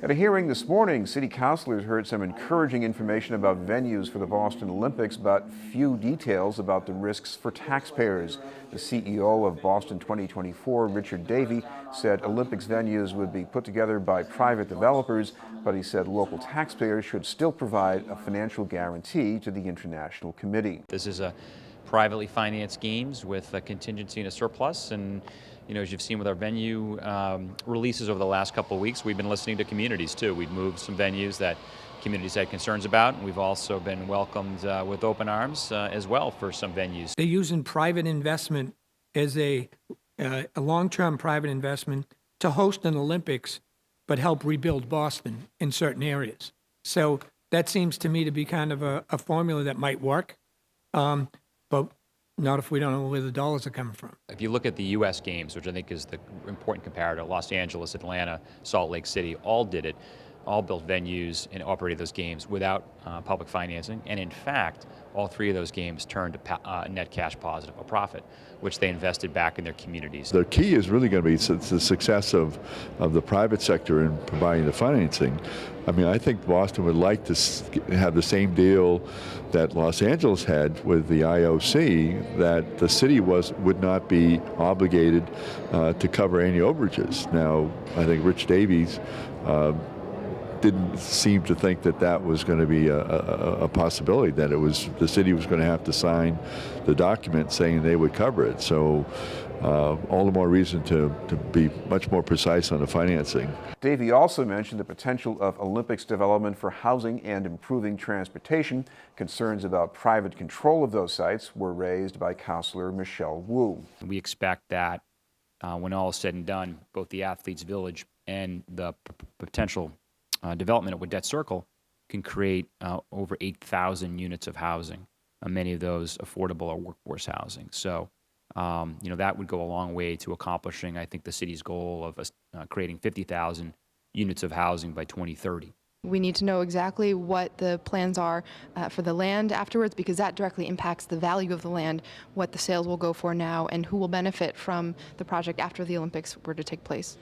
At a hearing this morning, city councilors heard some encouraging information about venues for the Boston Olympics, but few details about the risks for taxpayers. The CEO of Boston 2024, Richard Davey, said Olympics venues would be put together by private developers, but he said local taxpayers should still provide a financial guarantee to the International Committee. This is a privately financed games with a contingency and a surplus, and as you've seen with our venue releases over the last couple of weeks, we've been listening to communities too. We've moved some venues that communities had concerns about, and we've also been welcomed with open arms as well for some venues. They're using private investment as a long-term private investment to host an Olympics, but help rebuild Boston in certain areas. So that seems to me to be kind of a formula that might work, but not if we don't know where the dollars are coming from. If you look at the U.S. games, which I think is the important comparator, Los Angeles, Atlanta, Salt Lake City, all did it, all built venues and operated those games without public financing. And in fact, all three of those games turned net cash positive, a profit, which they invested back in their communities. The key is really going to be the success of the private sector in providing the financing. I mean, I think Boston would like to have the same deal that Los Angeles had with the IOC, that the city would not be obligated to cover any overages. Now, I think Rich Davies didn't seem to think that was going to be a possibility, that the city was going to have to sign the document saying they would cover it. So all the more reason to be much more precise on the financing. Davey also mentioned the potential of Olympics development for housing and improving transportation. Concerns about private control of those sites were raised by Councillor Michelle Wu. We expect that when all is said and done, both the Athletes Village and the potential development at Wadette Circle can create over 8,000 units of housing, many of those affordable or workforce housing. So, that would go a long way to accomplishing, I think, the city's goal of creating 50,000 units of housing by 2030. We need to know exactly what the plans are for the land afterwards, because that directly impacts the value of the land, what the sales will go for now, and who will benefit from the project after the Olympics were to take place.